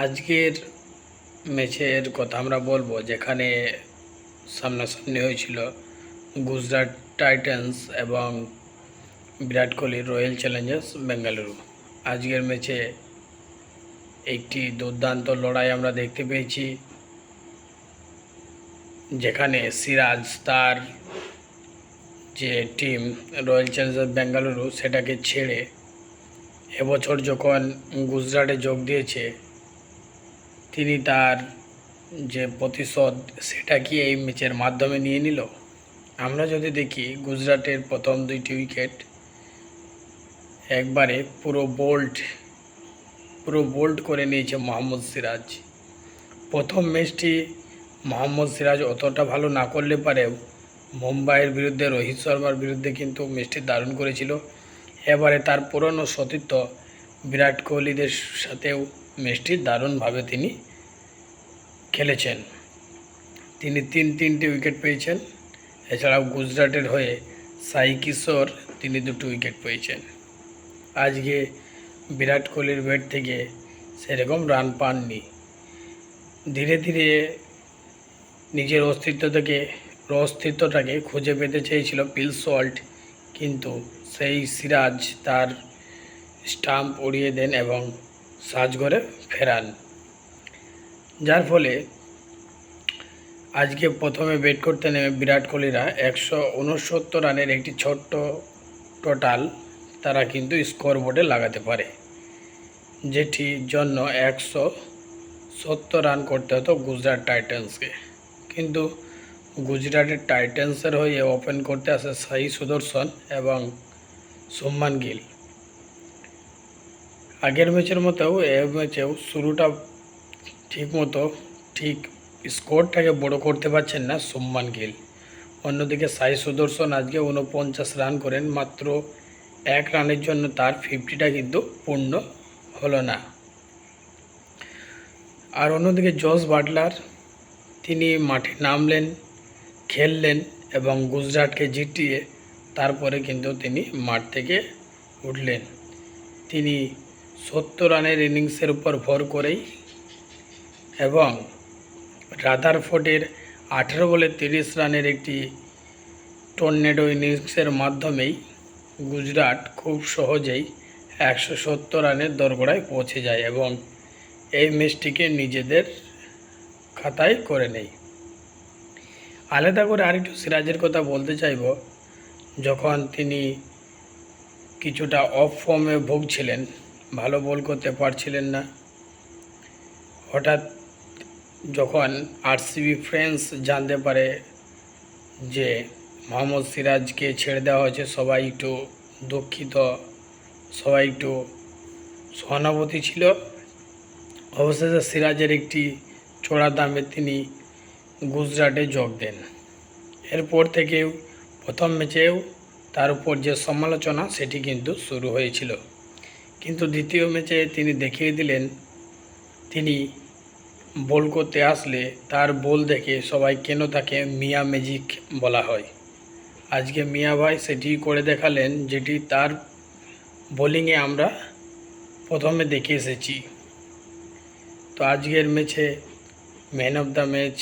আজকের ম্যাচের কথা আমরা বলবো, যেখানে সামনাসামনি হয়েছিল গুজরাট টাইটান্স এবং বিরাট কোহলির রয়্যাল চ্যালেঞ্জার্স বেঙ্গালুরু। আজকের ম্যাচে একটি দুর্দান্ত লড়াই আমরা দেখতে পেয়েছি, যেখানে সিরাজ তার যে টিম রয়্যাল চ্যালেঞ্জার্স বেঙ্গালুরু সেটাকে ছেড়ে এবছর যখন গুজরাটে যোগ দিয়েছে, তিনি তার যে প্রতিশোধ সেটা কি এই ম্যাচের মাধ্যমে নিয়ে নিল। আমরা যদি দেখি, গুজরাটের প্রথম দুইটি উইকেট একবারে পুরো বোল্ড করে নিয়েছে মোহাম্মদ সিরাজ। প্রথম ম্যাচটি মোহাম্মদ সিরাজ অতটা ভালো না করলে পারেও মুম্বাইয়ের বিরুদ্ধে রোহিত শর্মার বিরুদ্ধে কিন্তু ম্যাচটি দারুণ করেছিল। এবারে তার পুরনো সতীর্থ বিরাট কোহলিদের সাথেও ম্যাচটি দারুণভাবে তিনি খেলেছেন। তিনি তিনটি উইকেট পেয়েছেন। এছাড়াও গুজরাটের হয়ে সাই কিশোর তিনি 2টি উইকেট পেয়েছেন। আজকে বিরাট কোহলির ব্যাট থেকে সেরকম রান পাননি। ধীরে ধীরে নিজের অস্তিত্বটাকে খুঁজে পেতে চেয়েছিল পিল সল্ট, কিন্তু সেই সিরাজ তার স্টাম্প উড়িয়ে দেন এবং সাজঘরে ফেরান, যার ফলে আজকে প্রথমে ব্যাট করতে নেমে বিরাট কোহলিরা 169 রানের একটি ছোট্ট টোটাল তারা কিন্তু স্কোরবোর্ডে লাগাতে পারে, যেটির জন্য 170 রান করতে হতো গুজরাট টাইটান্সকে। কিন্তু গুজরাটের টাইটান্সের হয়ে ওপেন করতে আসে সাই সুদর্শন এবং শুভমান গিল। আগের ম্যাচের মতোও এই ম্যাচেও শুরুটা ঠিক স্কোরটাকে বড় করতে পারছেন না শুভমান গিল। অন্যদিকে সাই সুদর্শন আজকে 49 রান করেন, মাত্র 1 রানের জন্য তার 50টা কিন্তু পূর্ণ হলো না। আর অন্যদিকে জস বাটলার তিনি মাঠে নামলেন, খেললেন এবং গুজরাটকে জিতিয়ে তারপরে কিন্তু তিনি মাঠ থেকে উঠলেন। তিনি 70 রানের ইনিংসের উপর ভর করেই এবং রাদারফোর্ডের 18 বলে 30 রানের একটি টর্নেডো ইনিংসের মাধ্যমেই গুজরাট খুব সহজেই 170 রানের দোরগোড়ায় পৌঁছে যায় এবং এই ম্যাচটিকে নিজেদের খাতায় করে নেয়। আলাদা করে আরেকটু সিরাজের কথা বলতে চাইব, যখন তিনি কিছুটা অফ ফর্মে ভুগছিলেন, ভালো বল করতে পারছিলেন না, হঠাৎ যখন আরসিবি ফ্যান্স জানতে পারে যে মোহাম্মদ সিরাজকে ছেড়ে দেওয়া হয়েছে, সবাই একটু দুঃখিত, সবাই একটু সহানুভূতি ছিল। অবশেষে সিরাজের একটি চড়া দামে তিনি গুজরাটে যোগ দেন। এরপর থেকেও প্রথম ম্যাচেও তার উপর যে সমালোচনা সেটি কিন্তু শুরু হয়েছিল, কিন্তু দ্বিতীয় ম্যাচে তিনি দেখিয়ে দিলেন তিনি বল করতে আসলে তার বল দেখে সবাই কেন তাকে মিয়া ম্যাজিক বলা হয়। আজকে মিয়া ভাই সেটি করে দেখালেন, যেটি তার বোলিংয়ে আমরা প্রথমে দেখে এসেছি। তো আজকের ম্যাচে ম্যান অফ দ্য ম্যাচ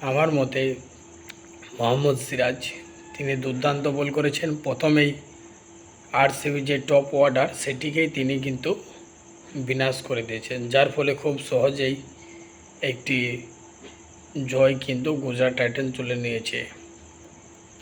আমার মতে মোহাম্মদ সিরাজ। তিনি দুর্দান্ত বল করেছেন। প্রথমেই আরসিবি যে টপ অর্ডার সেটিকেই তিনি কিন্তু বিনাশ করে দিয়েছেন, যার ফলে খুব সহজেই একটি জয় কিন্তু গুজরাট টাইটান্স তুলে নিয়েছে।